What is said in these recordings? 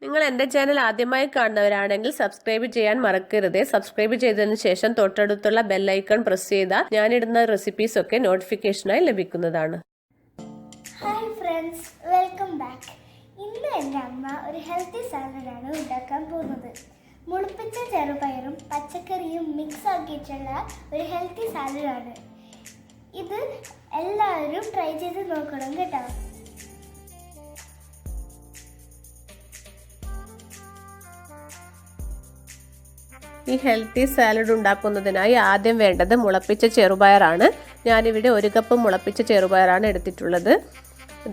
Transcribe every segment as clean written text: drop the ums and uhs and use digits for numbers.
നിങ്ങൾ എൻ്റെ ചാനൽ ആദ്യമായി കാണുന്നവരാണെങ്കിൽ സബ്സ്ക്രൈബ് ചെയ്യാൻ മറക്കരുത്. സബ്സ്ക്രൈബ് ചെയ്തതിനു ശേഷം തൊട്ടടുത്തുള്ള ബെൽ ഐക്കൺ പ്രസ് ചെയ്താൽ ഞാനിടുന്ന റെസിപ്പീസ് ഒക്കെ നോട്ടിഫിക്കേഷനായി ലഭിക്കുന്നതാണ്. Hi friends, welcome back. ഇന്ന് എൻ്റെ അമ്മ ഒരു ഹെൽത്തി സാലഡാണ് ഉണ്ടാക്കാൻ പോകുന്നത്. മുളപ്പിച്ച ചെറുപയറും പച്ചക്കറിയും മിക്സ് ആക്കിയിട്ടുള്ള ഒരു ഹെൽത്തി സാലഡാണ് ഇത്. എല്ലാവരും ട്രൈ ചെയ്ത് നോക്കണം കേട്ടോ. ഈ ഹെൽത്തി സാലഡ് ഉണ്ടാക്കുന്നതിനായി ആദ്യം വേണ്ടത് മുളപ്പിച്ച ചെറുപയറാണ്. ഞാനിവിടെ 1 കപ്പ് മുളപ്പിച്ച ചെറുപയറാണ് എടുത്തിട്ടുള്ളത്.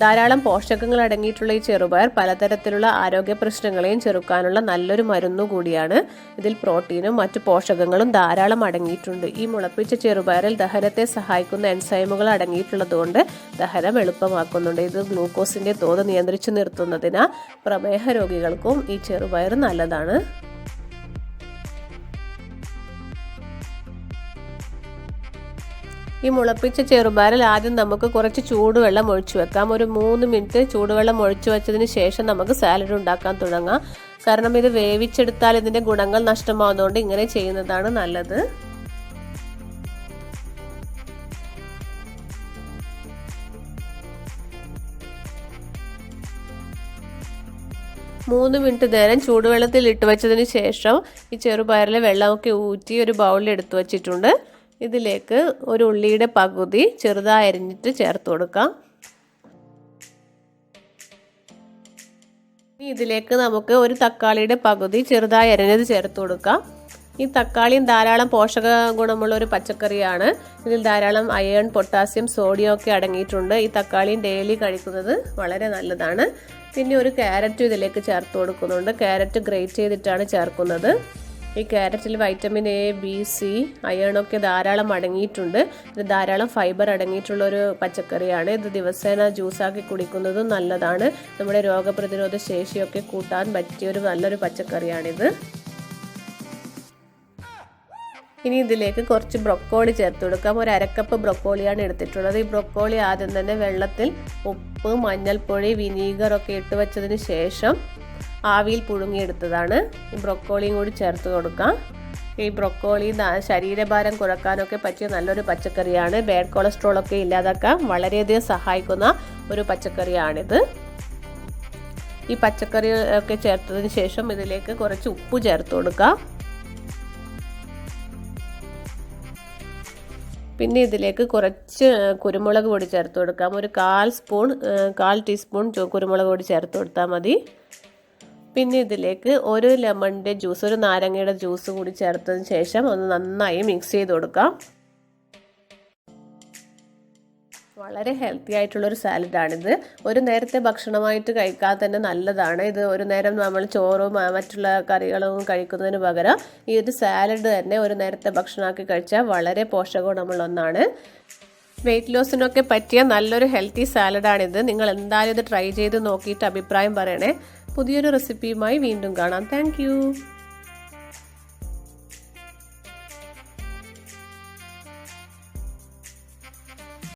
ധാരാളം പോഷകങ്ങൾ അടങ്ങിയിട്ടുള്ള ഈ ചെറുപയർ പലതരത്തിലുള്ള ആരോഗ്യ പ്രശ്നങ്ങളെയും ചെറുക്കാനുള്ള നല്ലൊരു മരുന്നു കൂടിയാണ്. ഇതിൽ പ്രോട്ടീനും മറ്റു പോഷകങ്ങളും ധാരാളം അടങ്ങിയിട്ടുണ്ട്. ഈ മുളപ്പിച്ച ചെറുപയറിൽ ദഹനത്തെ സഹായിക്കുന്ന എൻസൈമുകൾ അടങ്ങിയിട്ടുള്ളതുകൊണ്ട് ദഹനം എളുപ്പമാക്കുന്നുണ്ട്. ഇത് ഗ്ലൂക്കോസിന്റെ തോത് നിയന്ത്രിച്ചു നിർത്തുന്നതിനാൽ പ്രമേഹ രോഗികൾക്കും ഈ ചെറുപയർ നല്ലതാണ്. ഈ മുളപ്പിച്ച ചെറുപയറിൽ ആദ്യം നമുക്ക് കുറച്ച് ചൂടുവെള്ളം ഒഴിച്ചു വെക്കാം. ഒരു 3 മിനിറ്റ് ചൂടുവെള്ളം ഒഴിച്ചു വെച്ചതിന് ശേഷം നമുക്ക് സാലഡ് ഉണ്ടാക്കാൻ തുടങ്ങാം. കാരണം ഇത് വേവിച്ചെടുത്താൽ ഇതിന്റെ ഗുണങ്ങൾ നഷ്ടമാവുന്നതുകൊണ്ട് ഇങ്ങനെ ചെയ്യുന്നതാണ് നല്ലത്. മൂന്ന് മിനിറ്റ് നേരം ചൂടുവെള്ളത്തിൽ ഇട്ട് വെച്ചതിന് ശേഷം ഈ ചെറുപയറിലെ വെള്ളമൊക്കെ ഊറ്റി ഒരു ബൗളിൽ എടുത്തു വച്ചിട്ടുണ്ട്. ഇതിലേക്ക് ഒരു ഉള്ളിയുടെ പകുതി ചെറുതായി അരിഞ്ഞിട്ട് ചേർത്ത് കൊടുക്കാം. ഇതിലേക്ക് നമുക്ക് ഒരു തക്കാളിയുടെ പകുതി ചെറുതായി അരിഞ്ഞത് ചേർത്ത് കൊടുക്കാം. ഈ തക്കാളിയും ധാരാളം പോഷക ഗുണമുള്ള ഒരു പച്ചക്കറിയാണ്. ഇതിൽ ധാരാളം അയൺ, പൊട്ടാസ്യം, സോഡിയം ഒക്കെ അടങ്ങിയിട്ടുണ്ട്. ഈ തക്കാളിയും ഡെയിലി കഴിക്കുന്നത് വളരെ നല്ലതാണ്. പിന്നെ ഒരു ക്യാരറ്റും ഇതിലേക്ക് ചേർത്ത് കൊടുക്കുന്നുണ്ട്. ക്യാരറ്റ് ഗ്രേറ്റ് ചെയ്തിട്ടാണ് ചേർക്കുന്നത്. ഈ ക്യാരറ്റിൽ വൈറ്റമിൻ എ, ബി, സി, അയണൊക്കെ ധാരാളം അടങ്ങിയിട്ടുണ്ട്. ഇത് ധാരാളം ഫൈബർ അടങ്ങിയിട്ടുള്ള ഒരു പച്ചക്കറിയാണ്. ഇത് ദിവസേന ജ്യൂസാക്കി കുടിക്കുന്നതും നല്ലതാണ്. നമ്മുടെ രോഗപ്രതിരോധ ശേഷിയൊക്കെ കൂട്ടാൻ പറ്റിയൊരു നല്ലൊരു പച്ചക്കറിയാണിത്. ഇനി ഇതിലേക്ക് കുറച്ച് ബ്രൊക്കോളി ചേർത്ത് കൊടുക്കാം. ഒരു 1/2 കപ്പ് ബ്രൊക്കോളിയാണ് എടുത്തിട്ടുള്ളത്. ഈ ബ്രൊക്കോളി ആദ്യം തന്നെ വെള്ളത്തിൽ ഉപ്പ്, മഞ്ഞൾപ്പൊടി, വിനീഗർ ഒക്കെ ഇട്ട് വെച്ചതിന് ശേഷം ആവിയിൽ പുഴുങ്ങിയെടുത്തതാണ്. ഈ ബ്രൊക്കോളിയും കൂടി ചേർത്ത് കൊടുക്കാം. ഈ ബ്രൊക്കോളി ശരീരഭാരം കുറക്കാനൊക്കെ പറ്റിയ നല്ലൊരു പച്ചക്കറിയാണ്. ബാഡ് കൊളസ്ട്രോൾ ഒക്കെ ഇല്ലാതാക്കാൻ വളരെയധികം സഹായിക്കുന്ന ഒരു പച്ചക്കറിയാണിത്. ഈ പച്ചക്കറി ഒക്കെ ചേർത്തതിന് ശേഷം ഇതിലേക്ക് കുറച്ച് ഉപ്പ് ചേർത്ത് കൊടുക്കാം. പിന്നെ ഇതിലേക്ക് കുറച്ച് കുരുമുളക് പൊടി ചേർത്ത് കൊടുക്കാം. ഒരു 1/4 ടീസ്പൂൺ കുരുമുളക് പൊടി ചേർത്ത് കൊടുത്താൽ മതി. പിന്നെ ഇതിലേക്ക് ഒരു ലെമണിൻ്റെ ജ്യൂസ്, ഒരു നാരങ്ങയുടെ ജ്യൂസ് കൂടി ചേർത്തതിന് ശേഷം ഒന്ന് നന്നായി മിക്സ് ചെയ്ത് കൊടുക്കാം. വളരെ ഹെൽത്തി ആയിട്ടുള്ളൊരു സാലഡാണിത്. ഒരു നേരത്തെ ഭക്ഷണമായിട്ട് കഴിക്കാൻ തന്നെ നല്ലതാണ്. ഇത് ഒരു നേരം നമ്മൾ ചോറും മറ്റുള്ള കറികളും കഴിക്കുന്നതിന് പകരം ഈ ഒരു സാലഡ് തന്നെ ഒരു നേരത്തെ ഭക്ഷണമാക്കി കഴിച്ചാൽ വളരെ പോഷകഗുണമുള്ള ഒന്നാണ്. വെയിറ്റ് ലോസിനൊക്കെ പറ്റിയ നല്ലൊരു ഹെൽത്തി സാലഡാണിത്. നിങ്ങൾ എന്തായാലും ഇത് ട്രൈ ചെയ്ത് നോക്കിയിട്ട് അഭിപ്രായം പറയണേ. പുതിയൊരു റെസിപ്പിയുമായി വീണ്ടും കാണാം. താങ്ക്